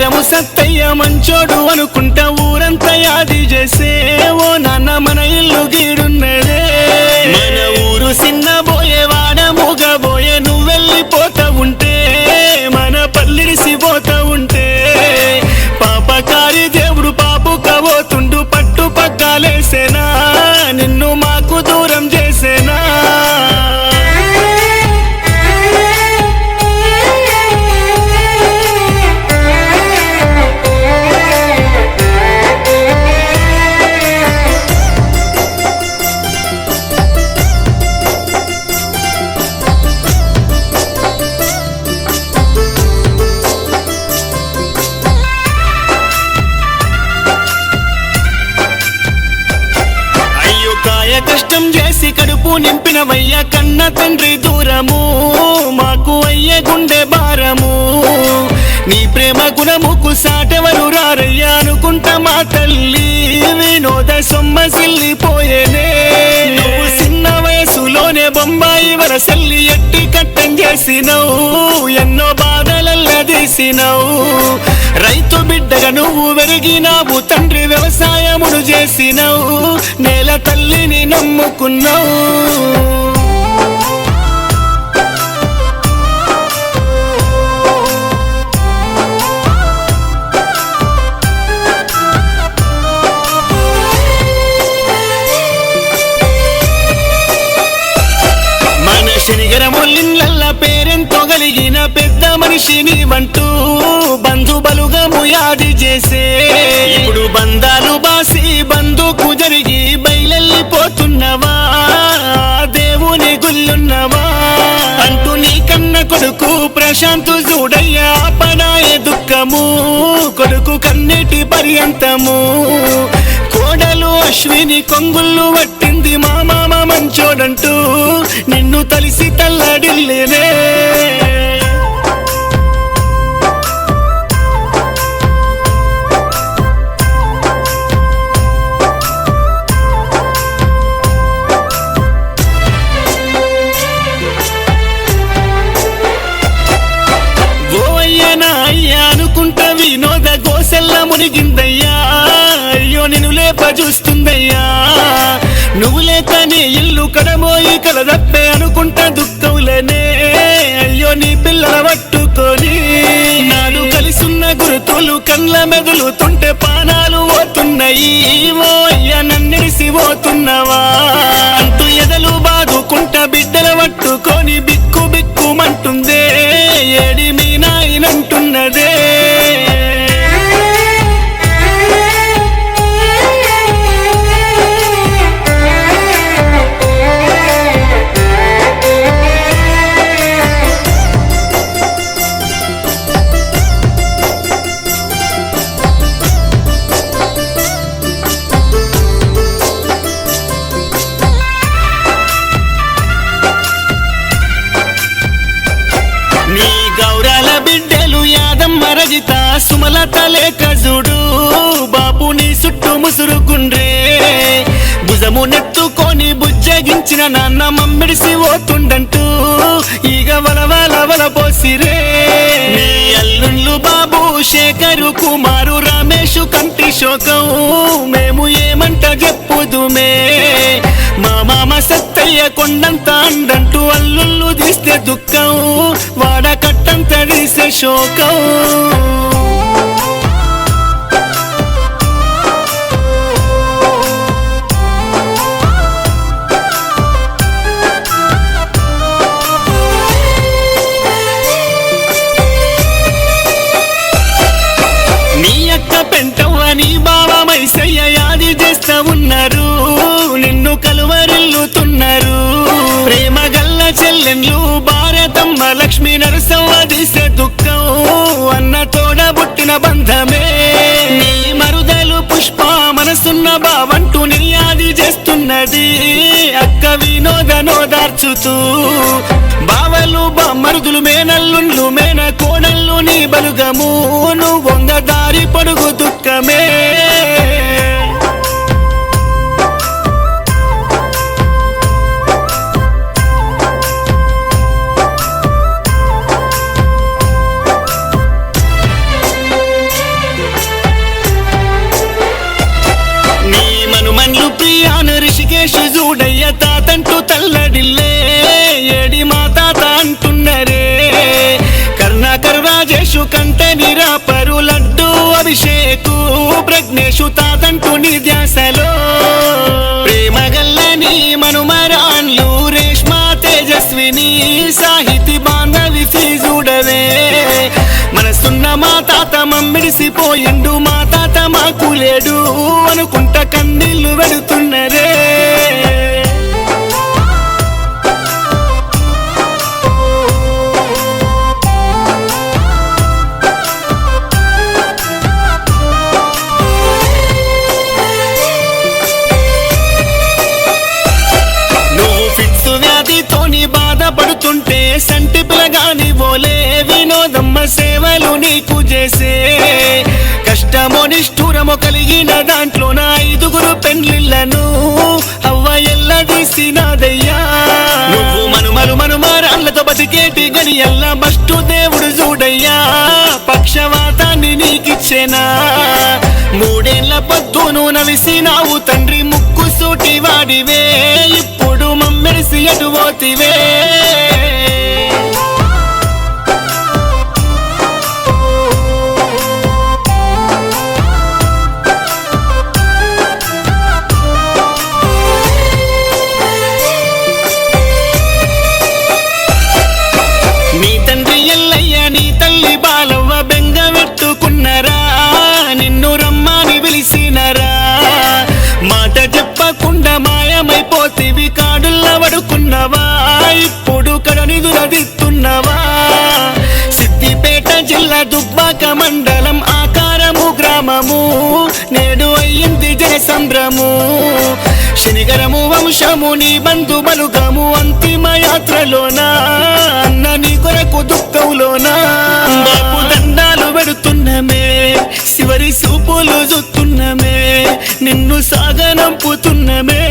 శనిగరము సత్తయ్య మంచోడు అనుకుంటా ఊరంతా యాది చేసే ఓ నాన్న మన ఇల్లు గీడున్నదే మన ఊరు సిన్నబోయే వాడ మూగబోయే నువ్వెళ్ళిపోతా ఉంటే మన పల్లిడిసిపోతా ఉంటే పాపకారి దేవుడు పాపు కబోతుండు పట్టు పగ్గాలేసేనా నిన్ను మాకు దూరం చేసేనా కష్టం చేసి కడుపు నింపినవయ్య కన్న తండ్రి దూరము మాకు అయ్యే గుండె భారము నీ ప్రేమ గుణముకు సాటెవరు రారయ్యా అనుకుంటా మా తల్లి వినోద సొమ్మసిల్లిపోయేనే నువ్వు చిన్న వయసులోనే బొంబాయి వరసల్లి ఎట్టి కట్టం చేసినవు ఎన్నో బాధలల్లదీసినవు రైతు బిడ్డగా నువ్వు వెరిగినావు తండ్రి వ్యవసాయమును చేసినవు నేల తల్లిని నమ్ముకున్నావు శనిగరములిళ్ళ పేరెంతో కలిగిన పెద్ద మనిషిని వంటూ బంధు బలుగము యాది చేసే ఇప్పుడు బంధాలు బాసి బంధుకు జరిగి బయలెళ్ళిపోతున్నవా దేవుని గుళ్ళున్నవా అంటూ నీ కన్న కొడుకు ప్రశాంతు చూడయ్యా పడాయే దుఃఖము కొడుకు కన్నీటి పర్యంతము కోడలు అశ్విని కొంగుళ్ళు పట్టింది మా మామ మంచోడంటూ నిన్ను తలిసి తల్లడిల్లేనే అయ్యా అనుకుంటా వినోద గోసెల్ల మునిగిందయ్యా అయ్యో నిన్ను లేప చూస్తుందయ్యా నువ్వు లేకనే ఇల్లు కడమోయి కలదప్పే అనుకుంటా దుఃఖంలనే అయ్యో నీ పిల్లల పట్టుకొని నాడు కలిసున్న గురుతులు కళ్ళ మెదులుతుంటే పానాలు పోతున్నాయి ఓ అయ్యా నన్నిడిసి పోతున్నవా అంటూ ఎదలు బాదుకుంటా బిడ్డల పట్టుకొని బిక్కు బిక్కుమంటుందే ఏడి మీ నాయనంటున్నదే రజిత సుమలత లేక చూడు బాబు నీ చుట్టూ ముసురుకుండ్రే భుజము నెత్తుకొని బుజ్జగించిన నాన్న మమ్మిడిసి పోతుండంటూ ఈగ వల పోసిరే నీ అల్లుళ్ళు బాబు శేఖరు కుమారు రమేషు కంటి శోకం మేము ఏమంట చెప్పుదుమే మా మామ సత్తయ్య కొండంత అండంటూ అల్లుళ్ళు తీస్తే దుఃఖం వాడ కట్టంత తీసే శోకం నీ అక్క పెంటవ్వ నీ బావ మైసయ్య యాది చేస్తా ఉన్నారు నిన్ను కలువరిల్లుతున్నారు ప్రేమ గల్ల చెల్లెన్లు భారతమ్మ లక్ష్మీ నరసవ్వ తీసే దుఃఖం అన్న తోడబుట్టిన బంధమే నీ మరుదలు పుష్ప మనసున్న బావంటూ నీ యాది చేస్తున్నది అక్క వినోదనోదార్చుతూ బావలు మరుదులు మేనల్లుండ్లు మేన కోడళ్ళు నీ బలుగము నువ్వు వంగ దారి పొడుగు దుఃఖమే చూడయ్య తాతంటూ తల్లడిల్లే ఏడి మా తాత అంటున్నరే కరుణాకర్ రాజేషు కంటే నిరాపరు లడ్డు అభిషేకు ప్రజ్ఞేషు తాతంటూ నీ ధ్యాసలో ప్రేమగల్లని మనుమరాన్లు రేష్మా తేజస్విని సాహితి బాంధవి చూడవే మనసున్న మా తాత మమ్మిడిసిపోయిండు మా తాత మాకు లేడు అనుకుంట కన్నీళ్లు వెడుతున్నరే బాధపడుతుంటే సంటి పిలగాని ఓలే వినోదమ్మ సేవలు నీకు చేసే కష్టమో నిష్ఠూరమో కలిగిన దాంట్లో నా 5గురు పెండ్లిళ్లను అవ్వ ఎల్లదీసినాదయ్యా నువ్వు మనుమరాళ్ళతో బతికేటి గడియల్ల బస్టు దేవుడు చూడయ్యా పక్షవాతాన్ని నీకిచ్చేనా 3 ఏళ్ల పొద్దును నలిసినావు తండ్రి ముక్కు సూటి వాడివే ఇప్పుడు మమ్మెరిసి ఎటువోతివే నీ తండ్రి ఎల్లయ్య నీ తల్లి బాలవ్వ బెంగ పెట్టుకున్నరా నిన్ను రమ్మని పిలిచినరా మాట చెప్పకుండా మాయమైపోతివి కాడుల్ల పడుకున్నవా ఇప్పుడు కడనిదురదిస్తున్నవా సిద్దిపేట జిల్లా దుబ్బాక మండలం ఆకారము గ్రామము నేడు అయ్యింది జన సంభ్రము శనిగరము వంశము నీ బంధు బలుగము అంతిమ యాత్రలోనా అన్న నీ కొరకు దుఃఖంలోనా బాపు దండాలు పెడుతున్నమే చివరి సూపులు చూస్తున్నమే నిన్ను సాగనంపుతున్నమే